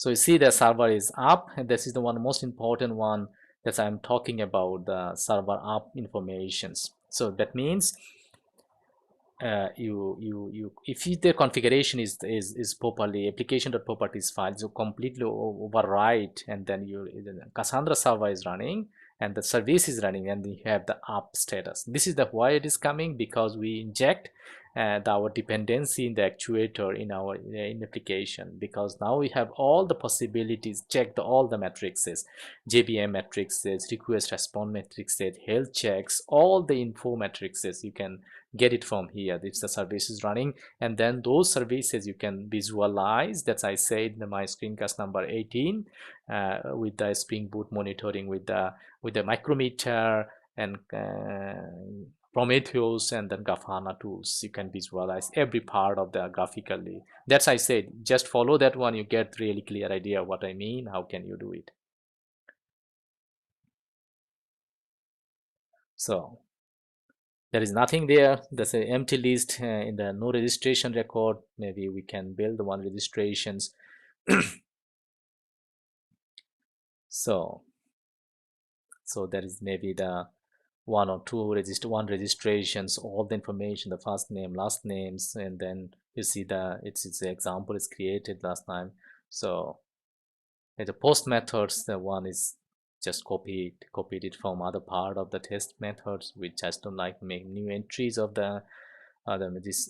So you see the server is up, and this is the one most important one that I'm talking about, the server up informations. So that means if the configuration is properly, application.properties file so completely overwrite, and then Cassandra server is running and the service is running, and you have the up status. This is the why it is coming, because we inject our dependency in the actuator in our in application, because now we have all the possibilities, check all the matrices, JVM matrices, request response matrices, health checks, all the info matrices you can get it from here if the service is running. And then those services you can visualize, that's I said in my screencast number 18, with the Spring Boot monitoring with the micrometer and Prometheus and then Grafana tools. You can visualize every part of the graphically. That's I said, just follow that one, you get really clear idea of what I mean, how can you do it. So there is nothing there, there's an empty list in the no registration record. Maybe we can build one registrations. so there is maybe the one or two registrations, all the information, the first name, last names, and then you see it's the example is created last time. So the post methods, the one is just copied it from other part of the test methods. We just don't like make new entries of the this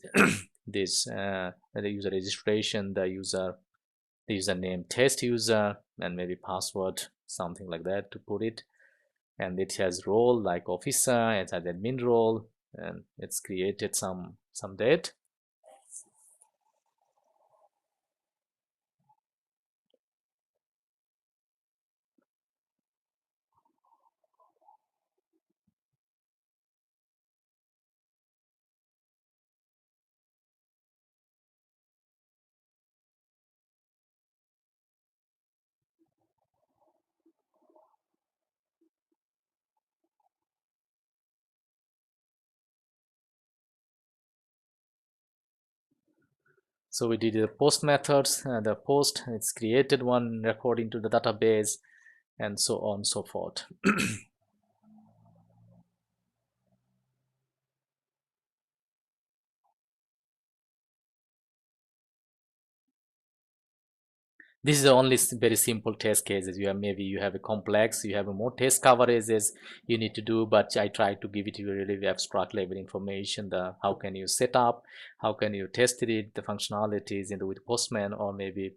the user registration, the username test user, and maybe password, something like that to put it. And it has role like officer, it has admin role, and it's created some date. So we did the post methods, the post, it's created one record into the database, and so on and so forth. This is the only very simple test cases. Maybe you have a complex, you have a more test coverages you need to do, but I try to give it to you really abstract level information, the how can you set up, how can you test it, the functionalities in with Postman or maybe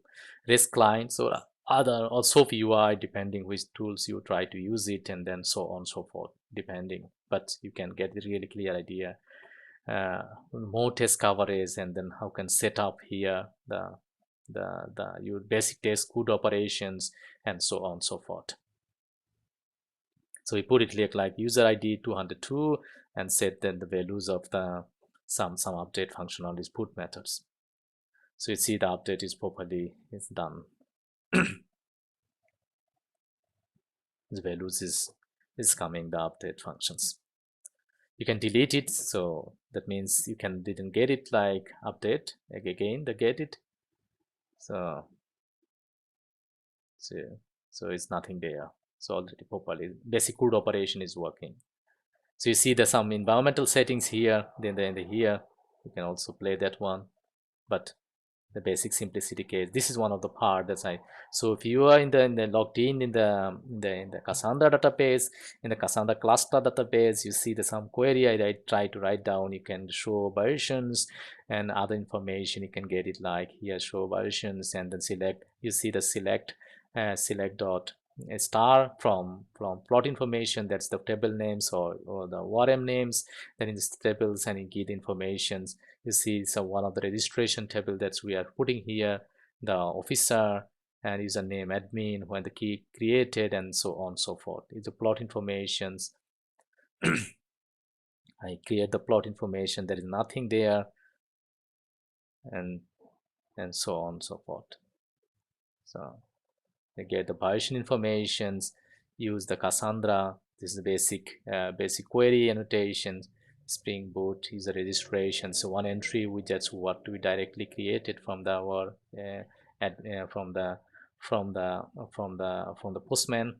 REST clients or other, or SOAP UI, depending which tools you try to use it, and then so on and so forth, depending. But you can get a really clear idea, more test coverage, and then how can set up here your basic test CRUD operations, and so on and so forth. So we put it like user ID 202 and set then the values of the some update function on these put methods. So you see the update is properly is done. The values is coming the update functions. You can delete it, so that means you didn't get it like update again the get it. So it's nothing there. So already properly basic CRUD operation is working. So you see there's some environmental settings here, then here you can also play that one, but the basic simplicity case, this is one of the part that's so if you are in the logged in the Cassandra database, in the Cassandra cluster database, you see the some query I try to write down, you can show versions and other information, you can get it like here, show versions, and then select, you see the select dot a star from plot information, that's the table names or the ORM names, then in the tables, and you get informations. You see so one of the registration table that we are putting here, the officer and username admin, when the key created, and so on and so forth. It's the plot informations. I create the plot information, there is nothing there, and so on and so forth. So they get the version informations, use the Cassandra, this is the basic query annotations, Spring Boot user registration. So one entry, we just what we directly created from from the from the Postman.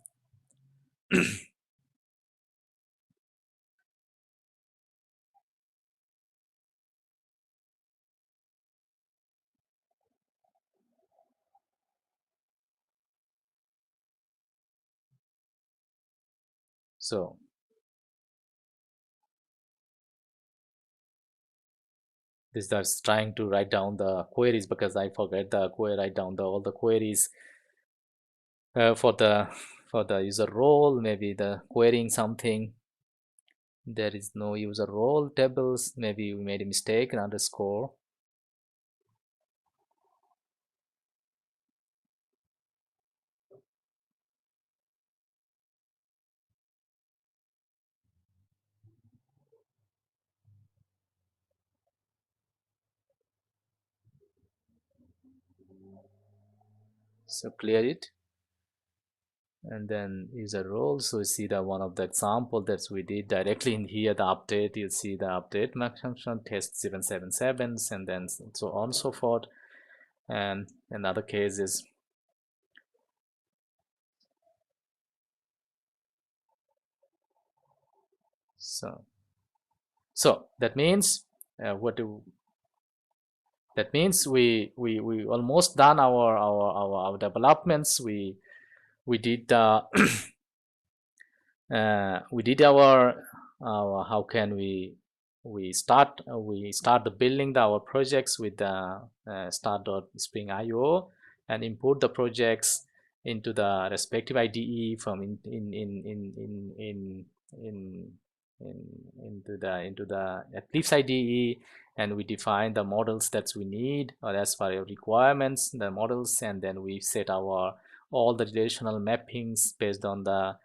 So this that's trying to write down the queries because I forget the query, write down all the queries for the user role, maybe the querying something. There is no user role tables, maybe we made a mistake, an underscore. So clear it, and then user role. So you see the one of the example that we did directly in here, the update. You see the update function test 777, and then so on and so forth. And another case is so that means what do that means we almost done our developments. We did we did our how can we start the building our projects with the start.spring IO and import the projects into the respective IDE from in, into the Eclipse IDE, and we define the models that we need or as per your requirements, the models, and then we set our all the relational mappings based on the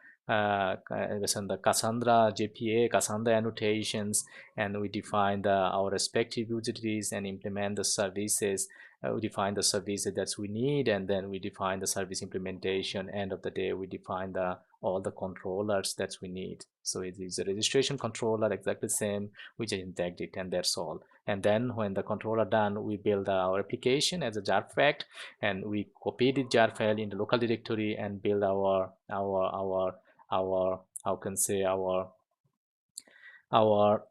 Cassandra JPA, Cassandra annotations, and we define our respective utilities and implement the services. We define the services that we need, and then we define the service implementation. End of the day, we define all the controllers that we need. So it is a registration controller, exactly the same. We just inject it, and that's all. And then when the controller done, we build our application as a jar fact, and we copy the jar file in the local directory and build our how can say our our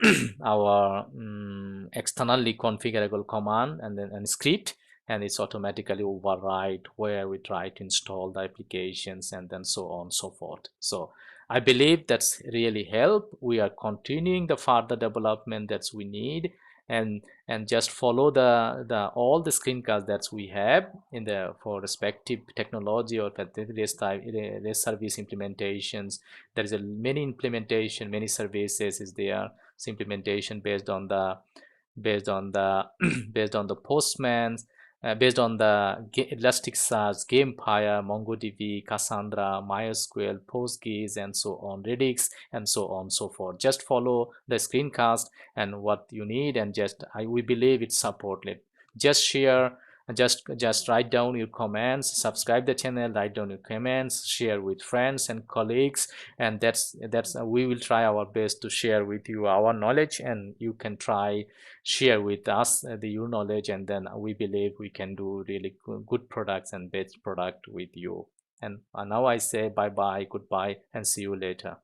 externally configurable command and then script, and it's automatically override where we try to install the applications, and then so on so forth. So I believe that's really help. We are continuing the further development that we need, and just follow the all the screencasts that we have in the for respective technology or REST service implementations. There is a many implementation, many services is there. It's implementation based on the based on the Postman, based on the Elasticsearch, Gamefire, MongoDB, Cassandra, MySQL, Postgres, and so on, Redix, and so on, so forth. Just follow the screencast and what you need, and we believe it's supported. Just share, just write down your comments, subscribe the channel, write down your comments, share with friends and colleagues, and that's we will try our best to share with you our knowledge, and you can try share with us your knowledge, and then we believe we can do really good products and best product with you. And now I say bye bye, goodbye, and see you later.